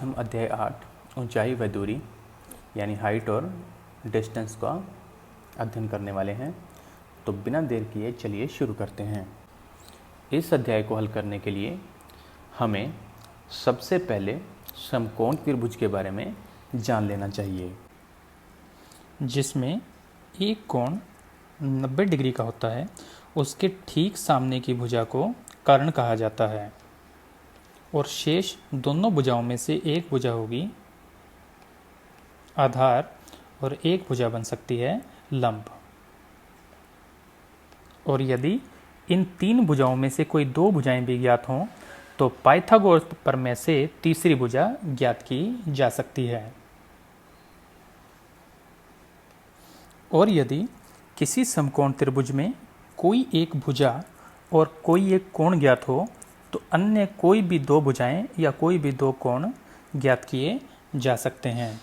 हम अध्याय 8 ऊंचाई व दूरी यानी हाइट और डिस्टेंस का अध्ययन करने वाले हैं। तो बिना देर किए चलिए शुरू करते हैं। इस अध्याय को हल करने के लिए हमें सबसे पहले समकोण त्रिभुज के बारे में जान लेना चाहिए, जिसमें एक कोण 90 डिग्री का होता है। उसके ठीक सामने की भुजा को कर्ण कहा जाता है और शेष दोनों भुजाओं में से एक भुजा होगी आधार और एक भुजा बन सकती है लंब। और यदि इन तीन भुजाओं में से कोई दो भुजाएं भी ज्ञात हों तो पाइथागोरस प्रमेय से तीसरी भुजा ज्ञात की जा सकती है। और यदि किसी समकोण त्रिभुज में कोई एक भुजा और कोई एक कोण ज्ञात हो तो अन्य कोई भी दो भुजाएं या कोई भी दो कोण ज्ञात किए जा सकते हैं।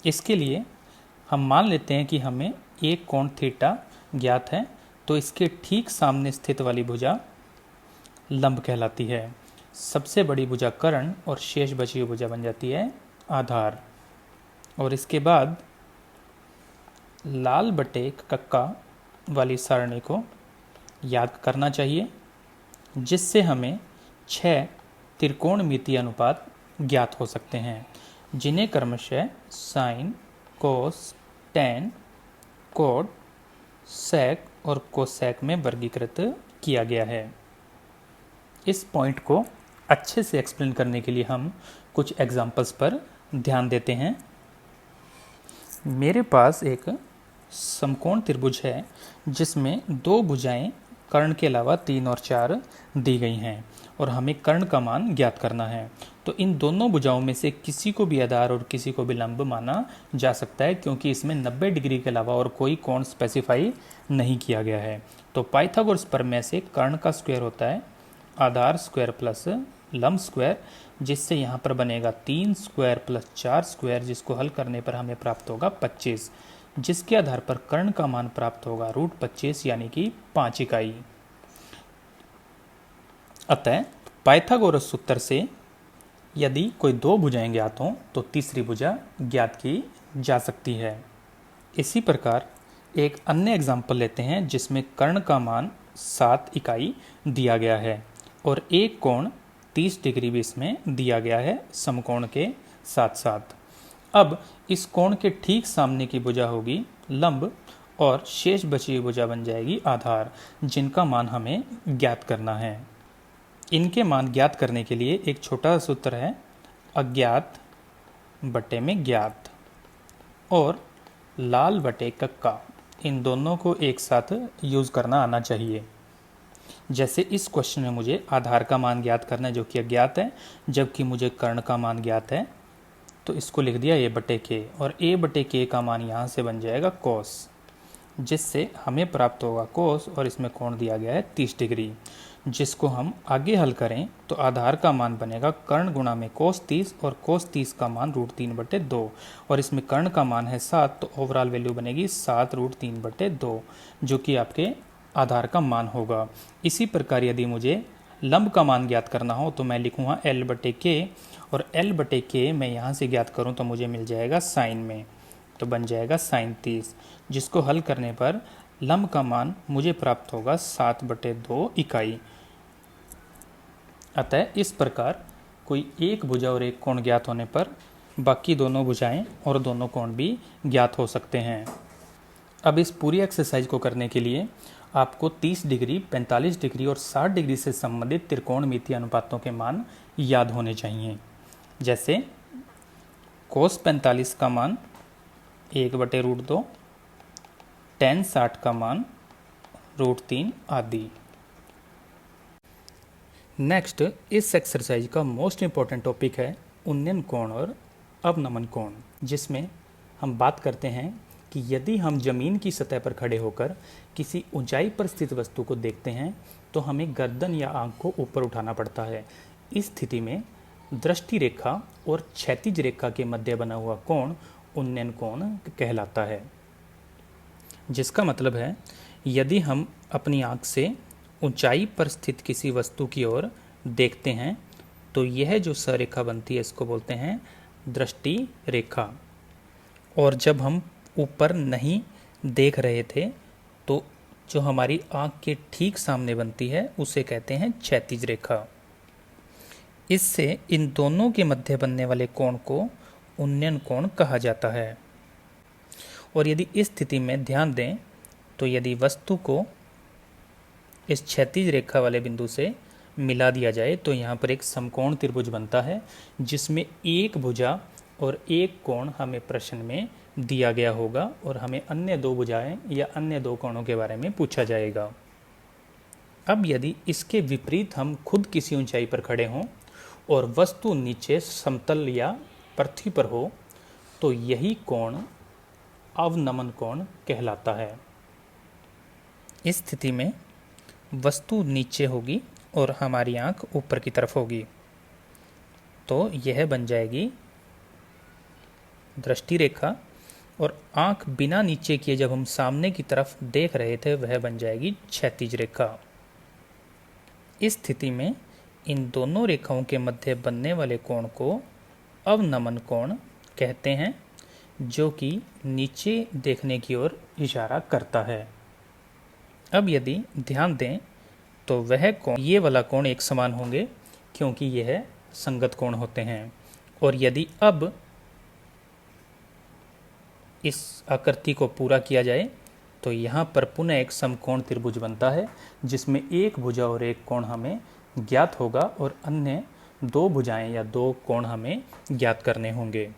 इसके लिए हम मान लेते हैं कि हमें एक कोण थीटा ज्ञात है, तो इसके ठीक सामने स्थित वाली भुजा लंब कहलाती है। सबसे बड़ी भुजा कर्ण और शेष बची हुई भुजा बन जाती है आधार। और इसके बाद लाल बटे कक्का वाली सारणी को याद करना चाहिए, जिससे हमें 6 त्रिकोणमितीय अनुपात ज्ञात हो सकते हैं, जिन्हें क्रमशः साइन, कोस, टैन, कोड, सेक और कोसेक में वर्गीकृत किया गया है। इस पॉइंट को अच्छे से एक्सप्लेन करने के लिए हम कुछ एग्जाम्पल्स पर ध्यान देते हैं। मेरे पास एक समकोण त्रिभुज है जिसमें दो भुजाएं कर्ण के अलावा 3 और 4 दी गई हैं और हमें कर्ण का मान ज्ञात करना है। तो इन दोनों भुजाओं में से किसी को भी आधार और किसी को भी लंब माना जा सकता है, क्योंकि इसमें 90 डिग्री के अलावा और कोई कोण स्पेसिफाई नहीं किया गया है। तो पाइथागोरस प्रमेय से कर्ण का स्क्वायर होता है आधार स्क्वायर प्लस लंब स्क्वायर, जिससे यहाँ पर बनेगा 3 स्क्वायर प्लस 4 स्क्वायर, जिसको हल करने पर हमें प्राप्त होगा 25, जिसके आधार पर कर्ण का मान प्राप्त होगा √25 यानी कि 5 इकाई। अतः पाइथागोरस सूत्र से यदि कोई दो भुजाएं ज्ञात हों तो तीसरी भुजा ज्ञात की जा सकती है। इसी प्रकार एक अन्य एग्जाम्पल लेते हैं जिसमें कर्ण का मान 7 इकाई दिया गया है और एक कोण 30 डिग्री भी इसमें दिया गया है समकोण के साथ साथ। अब इस कोण के ठीक सामने की भुजा होगी लंब और शेष बची हुई भुजा बन जाएगी आधार, जिनका मान हमें ज्ञात करना है। इनके मान ज्ञात करने के लिए एक छोटा सूत्र है अज्ञात बटे में ज्ञात और लाल बटे कक्का, इन दोनों को एक साथ यूज करना आना चाहिए। जैसे इस क्वेश्चन में मुझे आधार का मान ज्ञात करना है जो कि अज्ञात है, जबकि मुझे कर्ण का मान ज्ञात है, तो इसको लिख दिया a बटे के और a बटे के का मान यहाँ से बन जाएगा कोस, जिससे हमें प्राप्त होगा कोस और इसमें कोण दिया गया है 30 डिग्री, जिसको हम आगे हल करें तो आधार का मान बनेगा कर्ण गुणा में कोस 30 और कोस 30 का मान √3/2 और इसमें कर्ण का मान है 7, तो ओवरऑल वैल्यू बनेगी 7 √3/2, जो कि आपके आधार का मान होगा। इसी प्रकार यदि मुझे लंब का मान ज्ञात करना हो तो मैं लिखूँगा L बटे के और L बटे के मैं यहाँ से ज्ञात करूँ तो मुझे मिल जाएगा साइन में, तो बन जाएगा साइन 30, जिसको हल करने पर लंब का मान मुझे प्राप्त होगा 7/2 इकाई। अतः इस प्रकार कोई एक भुजा और एक कोण ज्ञात होने पर बाकी दोनों भुजाएं और दोनों कोण भी ज्ञात हो सकते हैं। अब इस पूरी एक्सरसाइज को करने के लिए आपको 30 डिग्री, 45 डिग्री और 60 डिग्री से संबंधित त्रिकोणमितीय अनुपातों के मान याद होने चाहिए। जैसे कोस 45 का मान 1/√2, टैन 60 का मान √3 आदि। नेक्स्ट इस एक्सरसाइज का मोस्ट इंपॉर्टेंट टॉपिक है उन्नयन कोण और अवनमन कोण, जिसमें हम बात करते हैं कि यदि हम जमीन की सतह पर खड़े होकर किसी ऊंचाई पर स्थित वस्तु को देखते हैं तो हमें गर्दन या आंख को ऊपर उठाना पड़ता है। इस स्थिति में दृष्टि रेखा और क्षैतिज रेखा के मध्य बना हुआ कोण उन्नयन कोण कहलाता है। जिसका मतलब है यदि हम अपनी आंख से ऊंचाई पर स्थित किसी वस्तु की ओर देखते हैं तो यह जो सरेखा बनती है इसको बोलते हैं दृष्टि रेखा। और जब हम ऊपर नहीं देख रहे थे तो जो हमारी आँख के ठीक सामने बनती है उसे कहते हैं क्षैतिज रेखा। इससे इन दोनों के मध्य बनने वाले कोण को उन्नयन कोण कहा जाता है। और यदि इस स्थिति में ध्यान दें तो यदि वस्तु को इस क्षैतिज रेखा वाले बिंदु से मिला दिया जाए तो यहाँ पर एक समकोण त्रिभुज बनता है, जिसमें एक भुजा और एक कोण हमें प्रश्न में दिया गया होगा और हमें अन्य दो भुजाएं या अन्य दो कोणों के बारे में पूछा जाएगा। अब यदि इसके विपरीत हम खुद किसी ऊंचाई पर खड़े हों और वस्तु नीचे समतल या पृथ्वी पर हो तो यही कोण अवनमन कोण कहलाता है। इस स्थिति में वस्तु नीचे होगी और हमारी आंख ऊपर की तरफ होगी, तो यह बन जाएगी दृष्टि रेखा। और आंख बिना नीचे किए जब हम सामने की तरफ देख रहे थे वह बन जाएगी क्षैतिज रेखा। इस स्थिति में इन दोनों रेखाओं के मध्य बनने वाले कोण को अवनमन कोण कहते हैं, जो कि नीचे देखने की ओर इशारा करता है। अब यदि ध्यान दें तो वह कोण, ये वाला कोण एक समान होंगे क्योंकि यह संगत कोण होते हैं। और यदि अब इस आकृति को पूरा किया जाए तो यहाँ पर पुनः एक समकोण त्रिभुज बनता है, जिसमें एक भुजा और एक कोण हमें ज्ञात होगा और अन्य दो भुजाएं या दो कोण हमें ज्ञात करने होंगे।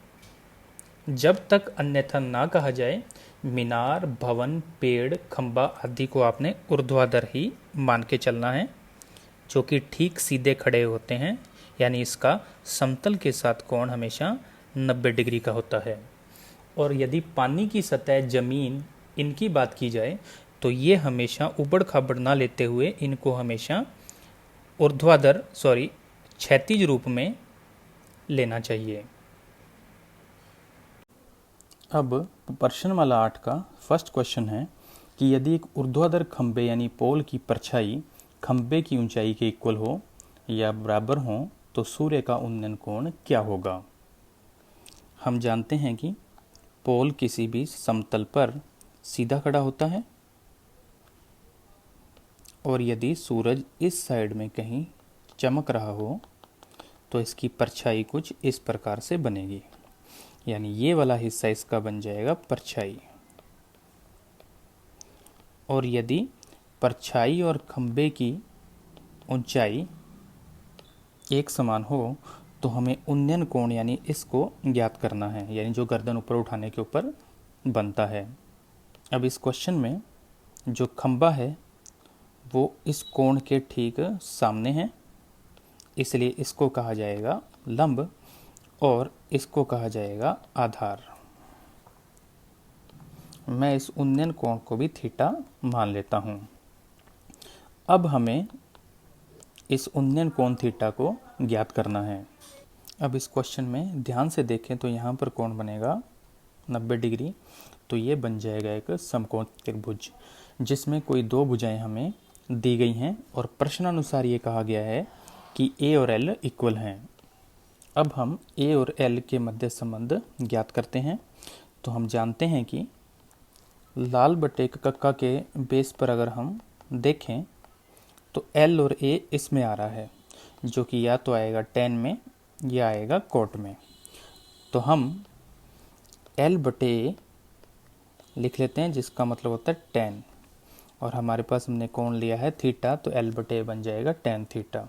जब तक अन्यथा ना कहा जाए, मीनार, भवन, पेड़, खंबा आदि को आपने ऊर्ध्वाधर ही मान के चलना है, जो कि ठीक सीधे खड़े होते हैं, यानी इसका समतल के साथ कोण हमेशा 90 डिग्री का होता है। और यदि पानी की सतह, जमीन, इनकी बात की जाए तो ये हमेशा उबड़ खाबड़ ना लेते हुए इनको हमेशा क्षैतिज रूप में लेना चाहिए। अब प्रश्नमाला 8 का फर्स्ट क्वेश्चन है कि यदि एक ऊर्ध्वाधर खंबे यानी पोल की परछाई खंबे की ऊंचाई के इक्वल हो या बराबर हो तो सूर्य का उन्नयन कोण क्या होगा। हम जानते हैं कि पोल किसी भी समतल पर सीधा खड़ा होता है और यदि सूरज इस साइड में कहीं चमक रहा हो तो इसकी परछाई कुछ इस प्रकार से बनेगी, यानी ये वाला हिस्सा इसका बन जाएगा परछाई। और यदि परछाई और खंबे की ऊंचाई एक समान हो तो हमें उन्नयन कोण यानी इसको ज्ञात करना है, यानी जो गर्दन ऊपर उठाने के ऊपर बनता है। अब इस क्वेश्चन में जो खंबा है वो इस कोण के ठीक सामने है, इसलिए इसको कहा जाएगा लंब और इसको कहा जाएगा आधार। मैं इस उन्नयन कोण को भी थीटा मान लेता हूँ। अब हमें इस उन्नयन कोण थीटा को ज्ञात करना है। अब इस क्वेश्चन में ध्यान से देखें तो यहाँ पर कोण बनेगा 90 डिग्री, तो ये बन जाएगा एक समकोण त्रिभुज जिसमें कोई दो भुजाएं हमें दी गई हैं और प्रश्नानुसार ये कहा गया है कि ए और एल इक्वल हैं। अब हम ए और एल के मध्य संबंध ज्ञात करते हैं। तो हम जानते हैं कि लाल बटे कक्का के बेस पर अगर हम देखें तो एल और ए इसमें आ रहा है, जो कि या तो आएगा tan में या आएगा cot में। तो हम एल बटे ए लिख लेते हैं, जिसका मतलब होता है tan, और हमारे पास हमने कोण लिया है थीटा, तो एल बटे ए बन जाएगा tan थीटा।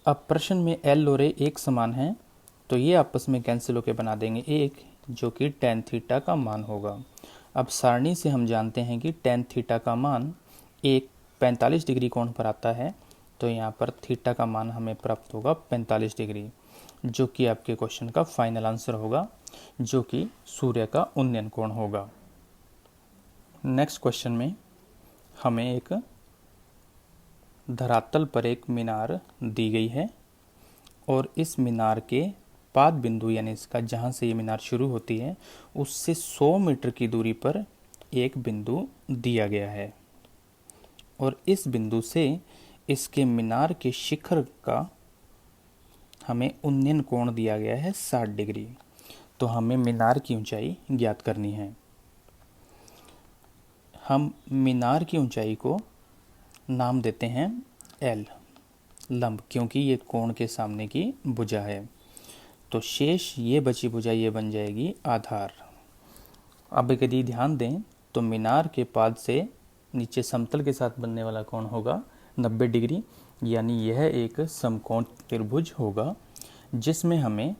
अब प्रश्न में एल और ए एक समान हैं, तो ये आपस में कैंसिल होकर बना देंगे एक, जो कि tan थीटा का मान होगा। अब सारणी से हम जानते हैं कि tan थीटा का मान एक 45 डिग्री कोण पर आता है, तो यहाँ पर थीटा का मान हमें प्राप्त होगा 45 डिग्री, जो कि आपके क्वेश्चन का फाइनल आंसर होगा, जो कि सूर्य का उन्नयन कोण होगा। नेक्स्ट क्वेश्चन में हमें एक धरातल पर एक मीनार दी गई है और इस मीनार के पाद बिंदु यानी इसका जहाँ से ये मीनार शुरू होती है उससे 100 मीटर की दूरी पर एक बिंदु दिया गया है और इस बिंदु से इसके मीनार के शिखर का हमें उन्नयन कोण दिया गया है 60 डिग्री। तो हमें मीनार की ऊंचाई ज्ञात करनी है। हम मीनार की ऊंचाई को नाम देते हैं एल लंब, क्योंकि ये कोण के सामने की भुजा है। तो शेष ये बची भुजा ये बन जाएगी आधार। अब यदि ध्यान दें तो मीनार के पाद से नीचे समतल के साथ बनने वाला कोण होगा 90 डिग्री, यानी यह एक समकोण त्रिभुज होगा जिसमें हमें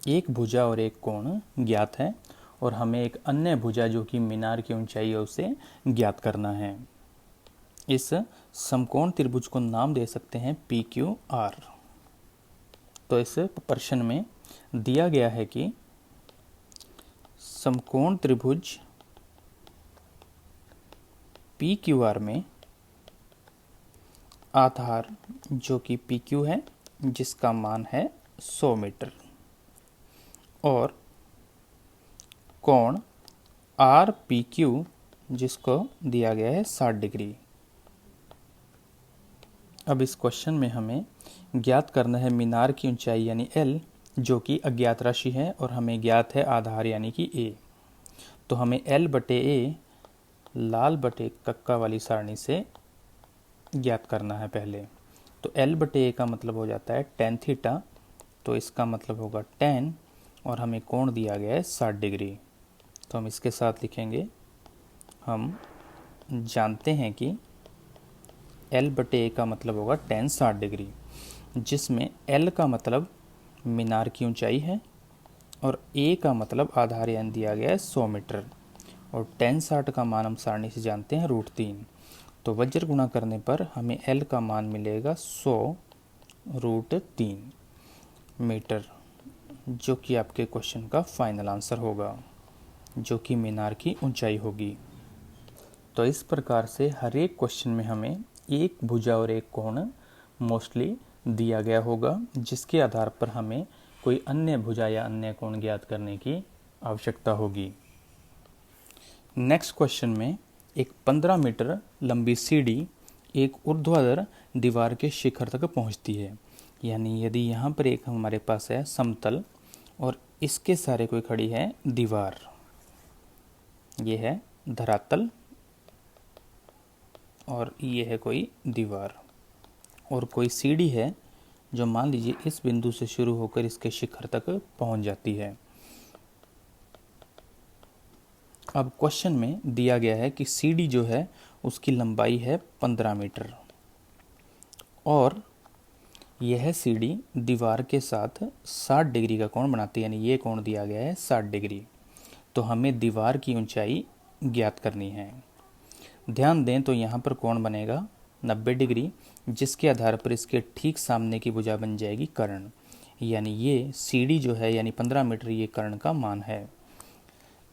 एक भुजा और एक कोण ज्ञात है और हमें एक अन्य भुजा जो कि मीनार की ऊंचाई है उसे ज्ञात करना है। इस समकोण त्रिभुज को नाम दे सकते हैं PQR। तो इस प्रश्न में दिया गया है कि समकोण त्रिभुज PQR में आधार जो कि PQ है जिसका मान है 100 मीटर और कोण RPQ जिसको दिया गया है 60 डिग्री। अब इस क्वेश्चन में हमें ज्ञात करना है मीनार की ऊंचाई यानी L जो कि अज्ञात राशि है और हमें ज्ञात है आधार यानी कि A। तो हमें L बटे A लाल बटे कक्का वाली सारणी से ज्ञात करना है पहले। तो L बटे A का मतलब हो जाता है tan थीटा, तो इसका मतलब होगा tan और हमें कोण दिया गया है 60 डिग्री। तो हम इसके साथ लिखेंगे, हम जानते हैं कि L बटे A का मतलब होगा tan 60 डिग्री, जिसमें L का मतलब मीनार की ऊंचाई है और A का मतलब आधार यानी दिया गया है 100 मीटर और tan 60 का मान हम सारणी से जानते हैं √3। तो वज्र गुणा करने पर हमें L का मान मिलेगा 100√3 मीटर, जो कि आपके क्वेश्चन का फाइनल आंसर होगा, जो कि मीनार की ऊंचाई होगी। तो इस प्रकार से हर एक क्वेश्चन में हमें एक भुजा और एक कोण मोस्टली दिया गया होगा, जिसके आधार पर हमें कोई अन्य भुजा या अन्य कोण ज्ञात करने की आवश्यकता होगी। नेक्स्ट क्वेश्चन में एक 15 मीटर लंबी सीढ़ी एक ऊर्ध्वाधर दीवार के शिखर तक पहुंचती है। यानी यदि यहाँ पर एक हमारे पास है समतल और इसके सारे कोई खड़ी है दीवार, ये है धरातल और ये है कोई दीवार, और कोई सीढ़ी है जो मान लीजिए इस बिंदु से शुरू होकर इसके शिखर तक पहुंच जाती है। अब क्वेश्चन में दिया गया है कि सीढ़ी जो है उसकी लंबाई है 15 मीटर और यह सीढ़ी दीवार के साथ 60 डिग्री का कोण बनाती है, यानी ये कोण दिया गया है 60 डिग्री। तो हमें दीवार की ऊंचाई ज्ञात करनी है। ध्यान दें तो यहाँ पर कोण बनेगा 90 डिग्री, जिसके आधार पर इसके ठीक सामने की भुजा बन जाएगी कर्ण, यानी ये सीढ़ी जो है यानी 15 मीटर ये कर्ण का मान है।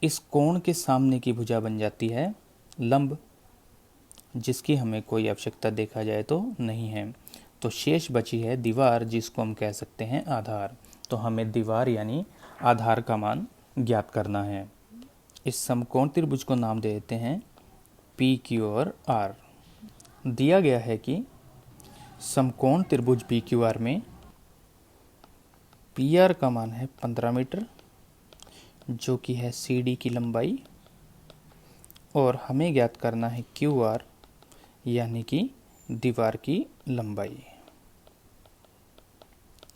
इस कोण के सामने की भुजा बन जाती है लंब, जिसकी हमें कोई आवश्यकता देखा जाए तो नहीं है। तो शेष बची है दीवार, जिसको हम कह सकते हैं आधार। तो हमें दीवार यानी आधार का मान ज्ञात करना है। इस समकोण त्रिभुज को नाम दे देते हैं PQ और R। दिया गया है कि समकोण त्रिभुज PQR में PR का मान है 15 मीटर, जो कि है CD की लंबाई, और हमें ज्ञात करना है QR यानी कि दीवार की लंबाई।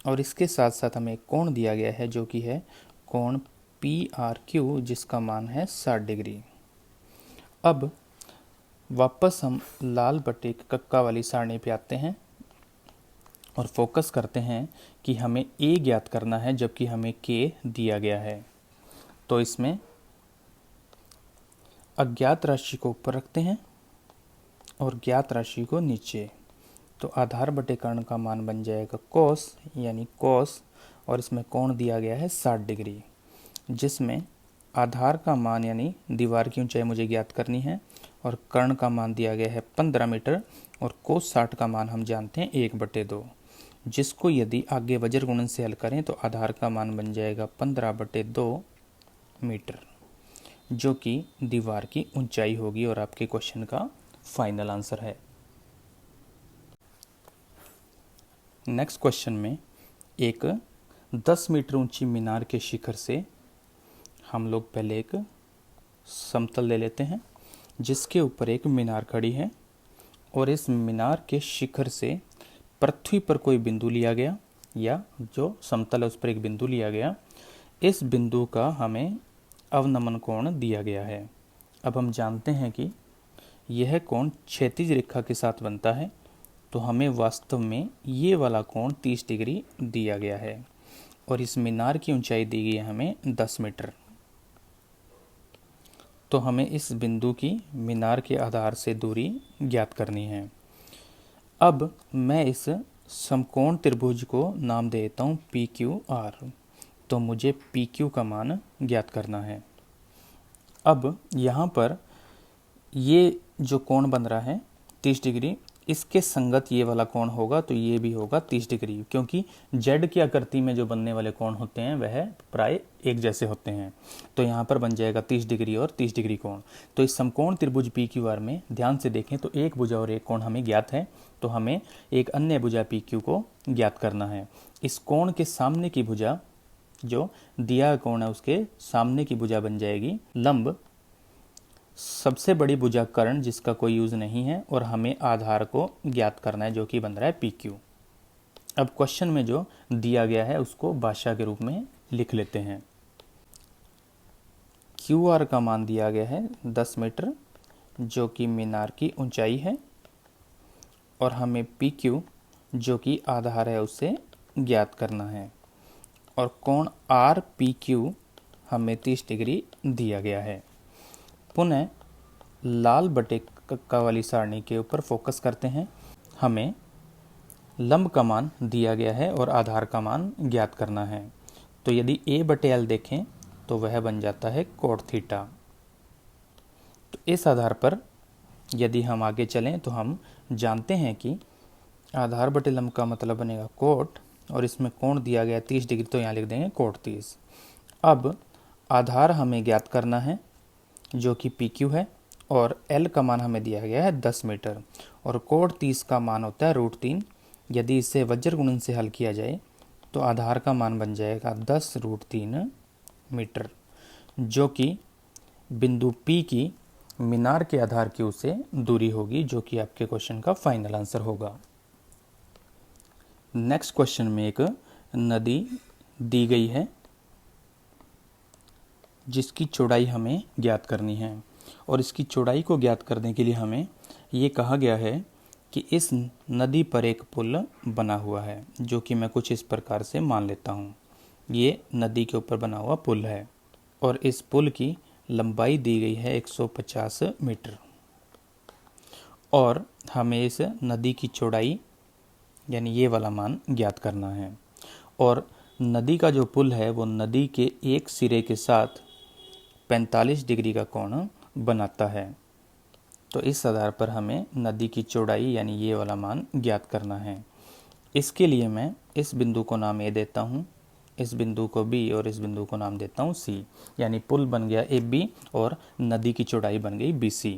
और इसके साथ साथ हमें कोण दिया गया है जो कि है कोण PRQ, जिसका मान है 60 डिग्री। अब वापस हम लाल बटे कक्का वाली सारणी पे आते हैं और फोकस करते हैं कि हमें A ज्ञात करना है जबकि हमें K दिया गया है। तो इसमें अज्ञात राशि को ऊपर रखते हैं और ज्ञात राशि को नीचे। तो आधार बटे कर्ण का मान बन जाएगा कोस यानी कोस, और इसमें कोण दिया गया है 60 डिग्री, जिसमें आधार का मान यानी दीवार की ऊंचाई मुझे ज्ञात करनी है और कर्ण का मान दिया गया है 15 मीटर और कोस 60 का मान हम जानते हैं 1/2, जिसको यदि आगे वज्र गुणन से हल करें तो आधार का मान बन जाएगा 15/2 मीटर, जो कि दीवार की ऊंचाई होगी और आपके क्वेश्चन का फाइनल आंसर है। नेक्स्ट क्वेश्चन में एक 10 मीटर ऊंची मीनार के शिखर से हम लोग पहले एक समतल ले लेते हैं जिसके ऊपर एक मीनार खड़ी है और इस मीनार के शिखर से पृथ्वी पर कोई बिंदु लिया गया या जो समतल है उस पर एक बिंदु लिया गया। इस बिंदु का हमें अवनमन कोण दिया गया है। अब हम जानते हैं कि यह कोण क्षैतिज रेखा के साथ बनता है, तो हमें वास्तव में ये वाला कोण 30 डिग्री दिया गया है और इस मीनार की ऊंचाई दी गई है हमें 10 मीटर। तो हमें इस बिंदु की मीनार के आधार से दूरी ज्ञात करनी है। अब मैं इस समकोण त्रिभुज को नाम देता हूँ PQR। तो मुझे PQ का मान ज्ञात करना है। अब यहाँ पर ये जो कोण बन रहा है 30 डिग्री, इसके संगत ये वाला कोण होगा, तो ये भी होगा 30 डिग्री, क्योंकि जेड की आकृति में जो बनने वाले कोण होते हैं वह प्राय एक जैसे होते हैं। तो यहाँ पर बन जाएगा 30 डिग्री और 30 डिग्री कोण। तो इस समकोण त्रिभुज PQR में ध्यान से देखें तो एक भुजा और एक कोण हमें ज्ञात है, तो हमें एक अन्य भुजा PQ को ज्ञात करना है। इस कोण के सामने की भुजा, जो दिया कोण है उसके सामने की भुजा बन जाएगी लंब। सबसे बड़ी भुजा कर्ण जिसका कोई यूज नहीं है, और हमें आधार को ज्ञात करना है जो कि बन रहा है PQ। अब क्वेश्चन में जो दिया गया है उसको भाषा के रूप में लिख लेते हैं। QR का मान दिया गया है 10 मीटर जो कि मीनार की ऊंचाई है, और हमें PQ जो कि आधार है उससे ज्ञात करना है, और कोण RPQ हमें 30 डिग्री दिया गया है। पुनः लाल बटे कक्का वाली सारणी के ऊपर फोकस करते हैं। हमें लंब का मान दिया गया है और आधार का मान ज्ञात करना है। तो यदि A/L देखें तो वह बन जाता है कोट थीटा। तो इस आधार पर यदि हम आगे चलें तो हम जानते हैं कि आधार बटे लंब का मतलब बनेगा कोट, और इसमें कोण दिया गया 30 डिग्री, तो यहाँ लिख देंगे कोट 30। अब आधार हमें ज्ञात करना है जो कि PQ है, और L का मान हमें दिया गया है 10 मीटर, और कोट 30 का मान होता है √3। यदि इसे वज्र गुणन से हल किया जाए तो आधार का मान बन जाएगा 10√3 मीटर, जो कि बिंदु P की मीनार के आधार Q से दूरी होगी, जो कि आपके क्वेश्चन का फाइनल आंसर होगा। नेक्स्ट क्वेश्चन में एक नदी दी गई है जिसकी चौड़ाई हमें ज्ञात करनी है, और इसकी चौड़ाई को ज्ञात करने के लिए हमें ये कहा गया है कि इस नदी पर एक पुल बना हुआ है, जो कि मैं कुछ इस प्रकार से मान लेता हूँ। ये नदी के ऊपर बना हुआ पुल है, और इस पुल की लंबाई दी गई है 150 मीटर, और हमें इस नदी की चौड़ाई यानी ये वाला मान ज्ञात करना है। और नदी का जो पुल है वो नदी के एक सिरे के साथ 45 डिग्री का कोण बनाता है। तो इस आधार पर हमें नदी की चौड़ाई यानी ये वाला मान ज्ञात करना है। इसके लिए मैं इस बिंदु को नाम A देता हूँ, इस बिंदु को B, और इस बिंदु को नाम देता हूँ C। यानी पुल बन गया AB और नदी की चौड़ाई बन गई BC।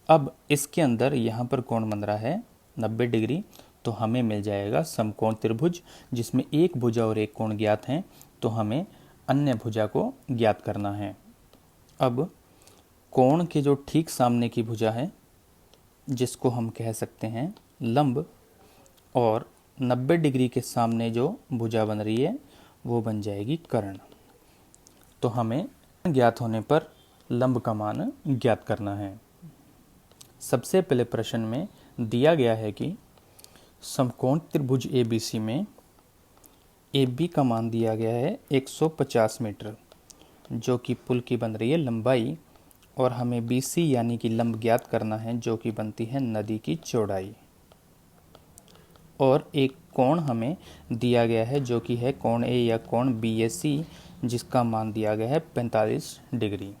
अब इसके अंदर यहाँ पर कोण बन रहा है 90 डिग्री, तो हमें मिल जाएगा समकोण त्रिभुज जिसमें एक भुजा और एक कोण ज्ञात हैं, तो हमें अन्य भुजा को ज्ञात करना है। अब कोण के जो ठीक सामने की भुजा है जिसको हम कह सकते हैं लंब, और 90 डिग्री के सामने जो भुजा बन रही है वो बन जाएगी कर्ण। तो हमें ज्ञात होने पर लंब का मान ज्ञात करना है। सबसे पहले प्रश्न में दिया गया है कि समकोण त्रिभुज ABC में AB का मान दिया गया है 150 मीटर, जो कि पुल की बन रही है लंबाई, और हमें BC यानी कि लंब ज्ञात करना है जो कि बनती है नदी की चौड़ाई। और एक कोण हमें दिया गया है जो कि है कोण A या कोण BAC, जिसका मान दिया गया है 45 डिग्री।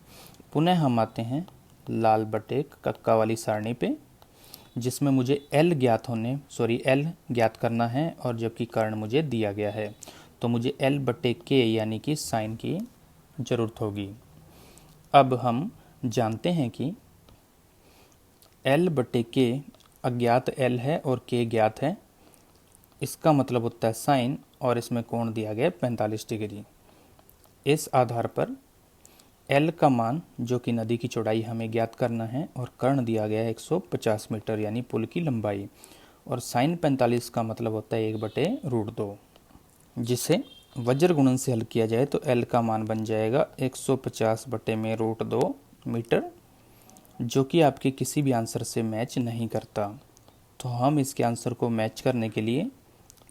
पुनः हम आते हैं लाल बटे कक्का वाली सारणी पे, जिसमें मुझे L ज्ञात करना है, और जबकि कर्ण मुझे दिया गया है, तो मुझे L/K यानी कि साइन की ज़रूरत होगी। अब हम जानते हैं कि L/K अज्ञात L है और K ज्ञात है। इसका मतलब होता है साइन, और इसमें कोण दिया गया है 45 डिग्री। इस आधार पर एल का मान जो कि नदी की चौड़ाई हमें ज्ञात करना है, और कर्ण दिया गया है 150 मीटर यानी पुल की लंबाई, और साइन 45 का मतलब होता है 1/√2, जिसे वज्र गुणन से हल किया जाए तो एल का मान बन जाएगा 150/√2 मीटर, जो कि आपके किसी भी आंसर से मैच नहीं करता। तो हम इसके आंसर को मैच करने के लिए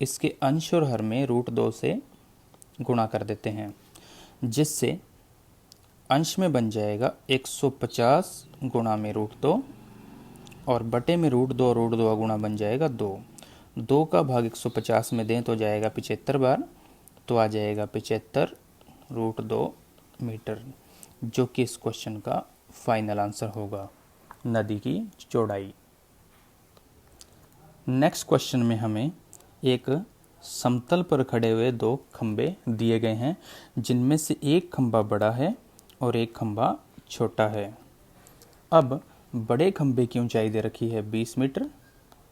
इसके अंश और हर में √2 से गुणा कर देते हैं, जिससे अंश में बन जाएगा 150 गुणा में √2, और बटे में √2 √2 गुणा बन जाएगा 2। 2 का भाग 150 में दें तो जाएगा 75 बार, तो आ जाएगा 75√2 मीटर, जो कि इस क्वेश्चन का फाइनल आंसर होगा, नदी की चौड़ाई। नेक्स्ट क्वेश्चन में हमें एक समतल पर खड़े हुए 2 खंबे दिए गए हैं, जिनमें से एक खंबा बड़ा है और एक खंबा छोटा है। अब बड़े खंबे की ऊंचाई दे रखी है 20 मीटर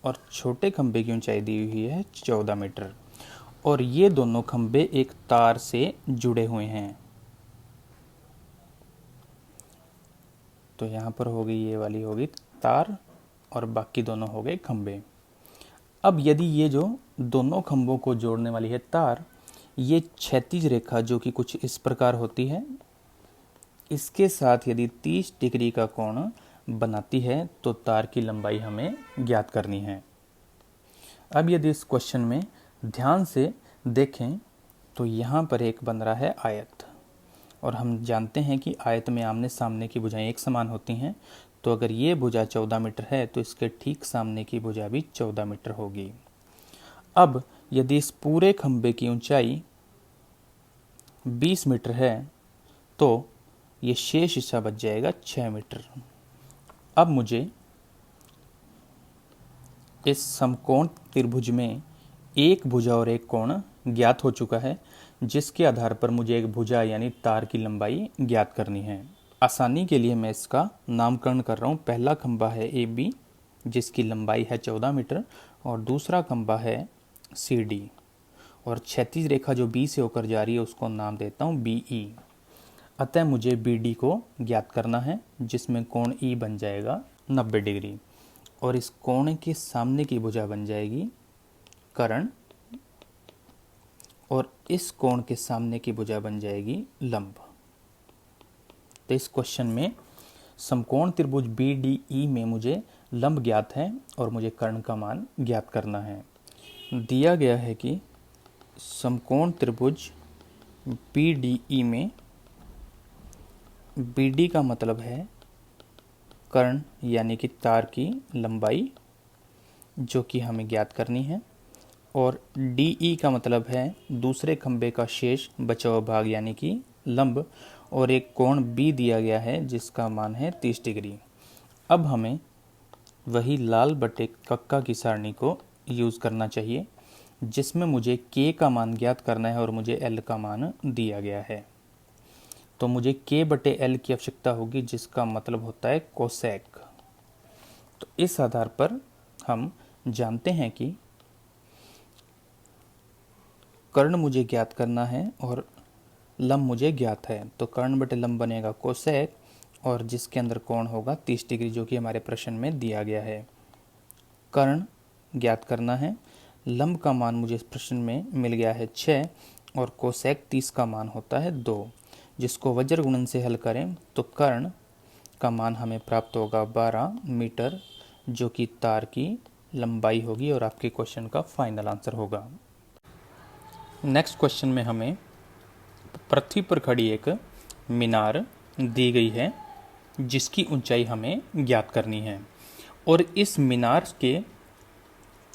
और छोटे खंबे की ऊंचाई दी हुई है 14 मीटर, और ये दोनों खंबे एक तार से जुड़े हुए हैं। तो यहाँ पर होगी, ये वाली होगी तार और बाकी दोनों हो गए खंबे। अब यदि ये जो दोनों खंभों को जोड़ने वाली है तार, ये क्षैतिज रेखा जो कि कुछ इस प्रकार होती है, इसके साथ यदि 30 डिग्री का कोण बनाती है तो तार की लंबाई हमें ज्ञात करनी है। अब यदि इस क्वेश्चन में ध्यान से देखें तो यहाँ पर एक बन रहा है आयत, और हम जानते हैं कि आयत में आमने सामने की भुजाएं एक समान होती हैं। तो अगर ये भुजा 14 मीटर है तो इसके ठीक सामने की भुजा भी 14 मीटर होगी। अब यदि इस पूरे खंबे की ऊंचाई 20 मीटर है तो ये शेष हिस्सा बच जाएगा 6 मीटर। अब मुझे इस समकोण त्रिभुज में एक भुजा और एक कोण ज्ञात हो चुका है, जिसके आधार पर मुझे एक भुजा यानी तार की लंबाई ज्ञात करनी है। आसानी के लिए मैं इसका नामकरण कर रहा हूँ। पहला खंबा है AB जिसकी लंबाई है 14 मीटर, और दूसरा खंबा है CD, और क्षैतिज रेखा जो B से होकर जा रही है उसको नाम देता हूँ BE। अतः मुझे BD को ज्ञात करना है, जिसमें कोण E बन जाएगा 90 डिग्री, और इस कोण के सामने की भुजा बन जाएगी कर्ण, और इस कोण के सामने की भुजा बन जाएगी लंब। तो इस क्वेश्चन में समकोण त्रिभुज BDE में मुझे लंब ज्ञात है और मुझे कर्ण का मान ज्ञात करना है। दिया गया है कि समकोण त्रिभुज BDE में BD का मतलब है कर्ण यानी कि तार की लंबाई, जो कि हमें ज्ञात करनी है, और DE का मतलब है दूसरे खंबे का शेष बचा हुआ भाग यानी कि लंब, और एक कोण B दिया गया है जिसका मान है 30 डिग्री। अब हमें वही लाल बटे कक्का की सारणी को यूज़ करना चाहिए, जिसमें मुझे K का मान ज्ञात करना है और मुझे L का मान दिया गया है। तो मुझे K/L की आवश्यकता होगी, जिसका मतलब होता है कोसेक। तो इस आधार पर हम जानते हैं कि कर्ण मुझे ज्ञात करना है और लंब मुझे ज्ञात है, तो कर्ण बटे लंब बनेगा कोसेक, और जिसके अंदर कोण होगा 30 डिग्री, जो कि हमारे प्रश्न में दिया गया है। कर्ण ज्ञात करना है, लंब का मान मुझे इस प्रश्न में मिल गया है 6, और कोसेक 30 का मान होता है 2, जिसको वज्र गुणन से हल करें तो कर्ण का मान हमें प्राप्त होगा 12 मीटर, जो कि तार की लंबाई होगी और आपके क्वेश्चन का फाइनल आंसर होगा। नेक्स्ट क्वेश्चन में हमें पृथ्वी पर खड़ी एक मीनार दी गई है, जिसकी ऊंचाई हमें ज्ञात करनी है, और इस मीनार के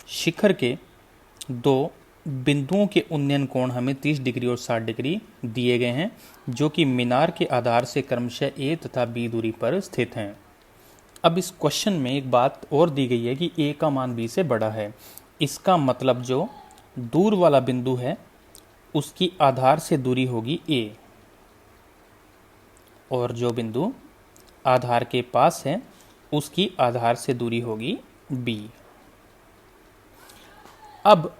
शिखर के 2 बिंदुओं के उन्नयन कोण हमें 30 डिग्री और 60 डिग्री दिए गए हैं, जो कि मीनार के आधार से क्रमशः A तथा B दूरी पर स्थित हैं। अब इस क्वेश्चन में एक बात और दी गई है कि A का मान B से बड़ा है। इसका मतलब जो दूर वाला बिंदु है उसकी आधार से दूरी होगी A, और जो बिंदु आधार के पास है उसकी आधार से दूरी होगी B। अब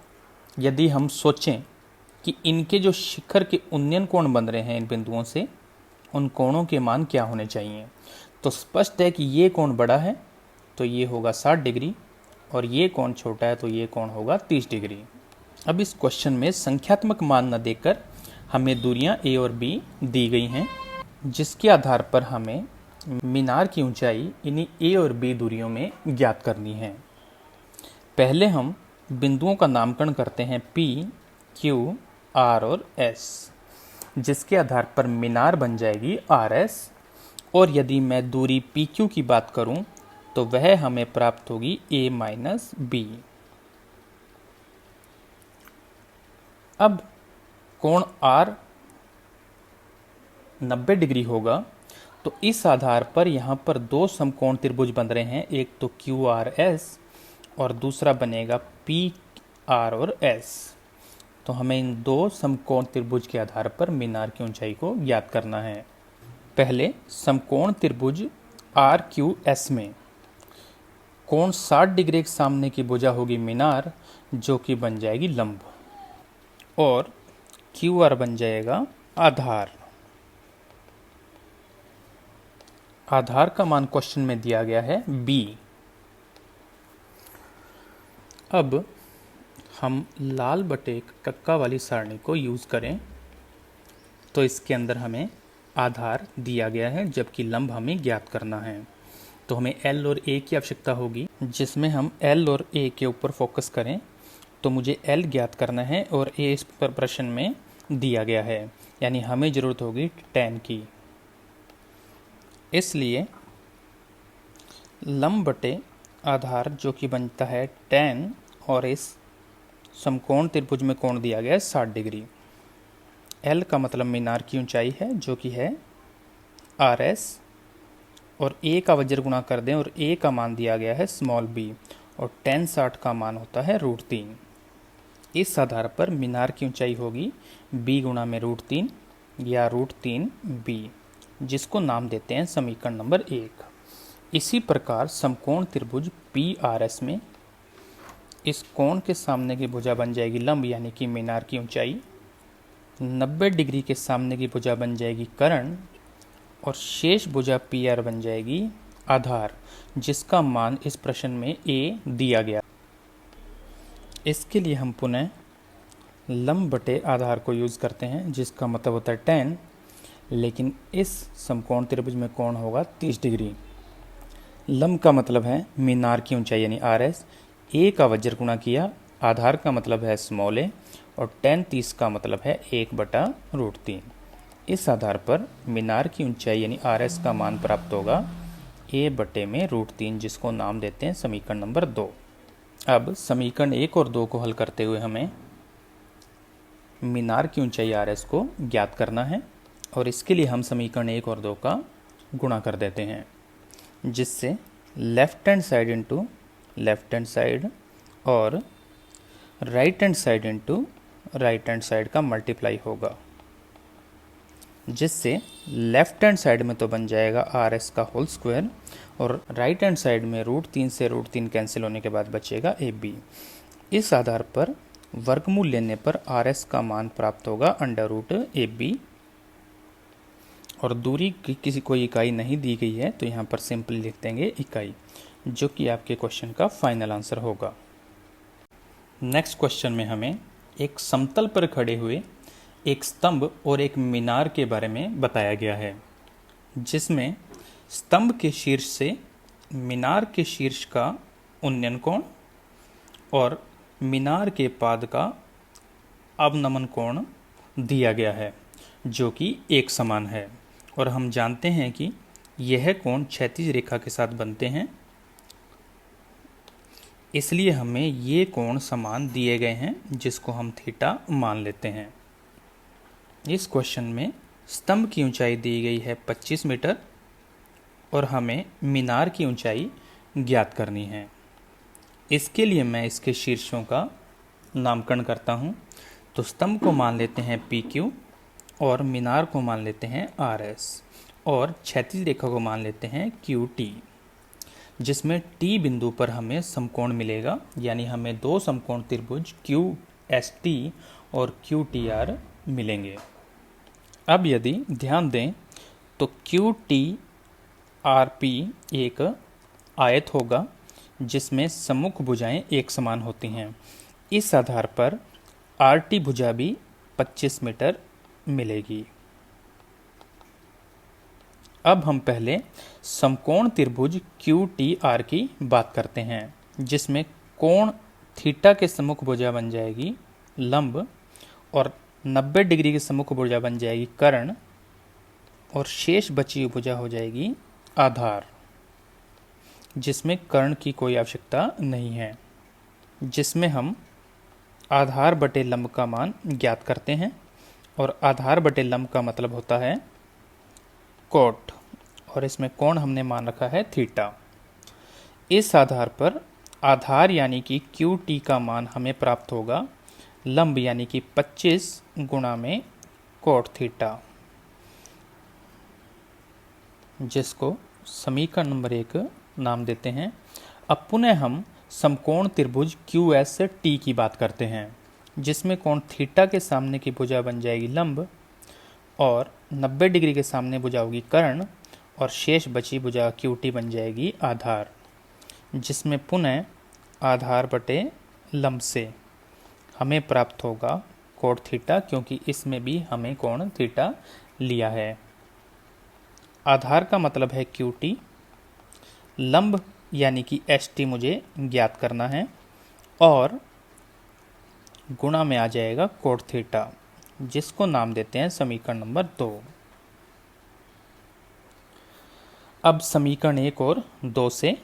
यदि हम सोचें कि इनके जो शिखर के उन्नयन कोण बन रहे हैं इन बिंदुओं से, उन कोणों के मान क्या होने चाहिए, तो स्पष्ट है कि ये कोण बड़ा है तो ये होगा 60 डिग्री और ये कोण छोटा है तो ये कोण होगा 30 डिग्री। अब इस क्वेश्चन में संख्यात्मक मान न देकर हमें दूरियां ए और बी दी गई हैं, जिसके आधार पर हमें मीनार की ऊंचाई इन्हीं ए और बी दूरियों में ज्ञात करनी है। पहले हम बिंदुओं का नामकरण करते हैं P, Q, R और S, जिसके आधार पर मीनार बन जाएगी RS। और यदि मैं दूरी PQ की बात करूं तो वह हमें प्राप्त होगी A माइनस B। अब कोण R 90 डिग्री होगा, तो इस आधार पर यहाँ पर दो समकोण त्रिभुज बन रहे हैं, एक तो QRS और दूसरा बनेगा PR और S। तो हमें इन दो समकोण त्रिभुज के आधार पर मीनार की ऊंचाई को ज्ञात करना है। पहले समकोण त्रिभुज RQS में कोण 60 डिग्री के सामने की भुजा होगी मीनार, जो कि बन जाएगी लंब, और QR बन जाएगा आधार। आधार का मान क्वेश्चन में दिया गया है B। अब हम लाल बटे कक्का वाली सारणी को यूज़ करें तो इसके अंदर हमें आधार दिया गया है जबकि लंब हमें ज्ञात करना है। तो हमें L और A की आवश्यकता होगी, जिसमें हम L और A के ऊपर फोकस करें तो मुझे L ज्ञात करना है और A इस पर प्रश्न में दिया गया है, यानी हमें ज़रूरत होगी tan की। इसलिए लंब बटे आधार जो कि बनता है tan, और इस समकोण त्रिभुज में कोण दिया गया है 60 डिग्री। L का मतलब मीनार की ऊंचाई है जो कि है RS, और A का वज्र गुणा कर दें और A का मान दिया गया है स्मॉल b, और tan 60 का मान होता है √3। इस आधार पर मीनार की ऊंचाई होगी b गुणा में √3 या √3b, जिसको नाम देते हैं समीकरण नंबर 1। इसी प्रकार समकोण त्रिभुज PRS में इस कोण के सामने की भुजा बन जाएगी लंब, यानी कि मीनार की ऊंचाई, 90 डिग्री के सामने की भुजा बन जाएगी कर्ण, और शेष भुजा PR बन जाएगी आधार, जिसका मान इस प्रश्न में A दिया गया। इसके लिए हम पुनः लंब बटे आधार को यूज़ करते हैं, जिसका मतलब होता है tan, लेकिन इस समकोण त्रिभुज में कोण होगा 30 डिग्री। लंब का मतलब है मीनार की ऊंचाई यानी RS, A का वज्र गुणा किया, आधार का मतलब है स्मॉल a, और tan 30 का मतलब है 1/√3। इस आधार पर मीनार की ऊंचाई यानी RS का मान प्राप्त होगा A बटे में √3, जिसको नाम देते हैं समीकरण नंबर 2। अब समीकरण 1 और 2 को हल करते हुए हमें मीनार की ऊंचाई RS को ज्ञात करना है, और इसके लिए हम समीकरण 1 और 2 का गुणा कर देते हैं, जिससे left hand side into left hand side और right hand side into right hand side का मल्टीप्लाई होगा, जिससे लेफ्ट हैंड साइड में तो बन जाएगा RS का होल स्क्वायर, और राइट हैंड साइड में √3 से √3 कैंसिल होने के बाद बचेगा AB। इस आधार पर वर्गमूल लेने पर RS का मान प्राप्त होगा √AB, और दूरी की किसी कोई इकाई नहीं दी गई है तो यहाँ पर सिंपली लिख देंगे इकाई, जो कि आपके क्वेश्चन का फाइनल आंसर होगा। नेक्स्ट क्वेश्चन में हमें एक समतल पर खड़े हुए एक स्तंभ और एक मीनार के बारे में बताया गया है, जिसमें स्तंभ के शीर्ष से मीनार के शीर्ष का उन्नयन कोण और मीनार के पाद का अवनमन कोण दिया गया है, जो कि एक समान है, और हम जानते हैं कि यह कोण क्षैतिज रेखा के साथ बनते हैं, इसलिए हमें ये कोण समान दिए गए हैं, जिसको हम थीटा मान लेते हैं। इस क्वेश्चन में स्तंभ की ऊंचाई दी गई है 25 मीटर और हमें मीनार की ऊंचाई ज्ञात करनी है। इसके लिए मैं इसके शीर्षों का नामकरण करता हूँ। तो स्तंभ को मान लेते हैं PQ और मीनार को मान लेते हैं RS, और क्षैतिज रेखा को मान लेते हैं QT, जिसमें T बिंदु पर हमें समकोण मिलेगा, यानी हमें दो समकोण त्रिभुज ST और QTR मिलेंगे। अब यदि ध्यान दें तो QTRP एक आयत होगा जिसमें सम्मुख भुजाएं एक समान होती हैं। इस आधार पर RT भुजा भी 25 मीटर मिलेगी। अब हम पहले समकोण त्रिभुज QTR की बात करते हैं, जिसमें कोण थीटा के सम्मुख भुजा बन जाएगी लंब और 90 डिग्री के सम्मुख भुजा बन जाएगी कर्ण और शेष बची हुई भुजा हो जाएगी आधार, जिसमें कर्ण की कोई आवश्यकता नहीं है, जिसमें हम आधार बटे लंब का मान ज्ञात करते हैं और आधार बटे लंब का मतलब होता है कोट और इसमें कोण हमने मान रखा है थीटा। इस आधार पर आधार यानी कि QT का मान हमें प्राप्त होगा लंब यानी कि 25 गुणा में कोट थीटा, जिसको समीकरण नंबर 1 नाम देते हैं। अब पुनः हम समकोण त्रिभुज QST की बात करते हैं, जिसमें कोण थीटा के सामने की भुजा बन जाएगी लंब और 90 डिग्री के सामने भुजा होगी कर्ण और शेष बची भुजा QT बन जाएगी आधार, जिसमें पुनः आधार बटे लंब से हमें प्राप्त होगा कोण थीटा, क्योंकि इसमें भी हमें कोण थीटा लिया है। आधार का मतलब है QT, लंब यानी कि ST मुझे ज्ञात करना है और गुणा में आ जाएगा कोण थीटा, जिसको नाम देते हैं समीकरण नंबर 2। अब समीकरण 1 और 2 से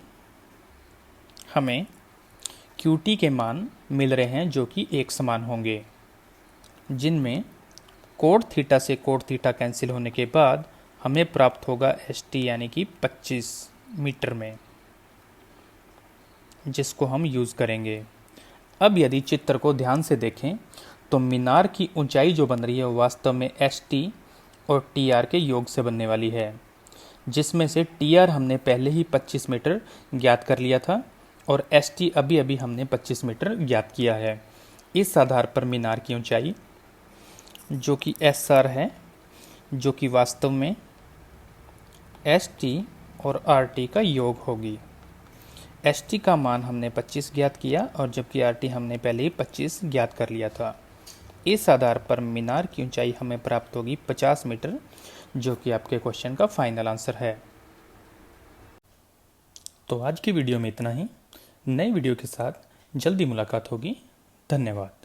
हमें QT के मान मिल रहे हैं जो कि एक समान होंगे, जिनमें कोण थीटा से कोण थीटा कैंसिल होने के बाद हमें प्राप्त होगा ST यानी कि 25 मीटर में, जिसको हम यूज़ करेंगे। अब यदि चित्र को ध्यान से देखें तो मीनार की ऊंचाई जो बन रही है वो वास्तव में ST और TR के योग से बनने वाली है, जिसमें से TR हमने पहले ही 25 मीटर ज्ञात कर लिया था और ST अभी अभी हमने 25 मीटर ज्ञात किया है। इस आधार पर मीनार की ऊंचाई जो कि SR है, जो कि वास्तव में ST और RT का योग होगी। ST का मान हमने 25 ज्ञात किया और जबकि RT हमने पहले ही 25 ज्ञात कर लिया था। इस आधार पर मीनार की ऊंचाई हमें प्राप्त होगी 50 मीटर, जो कि आपके क्वेश्चन का फाइनल आंसर है। तो आज की वीडियो में इतना ही। नए वीडियो के साथ जल्दी मुलाकात होगी। धन्यवाद।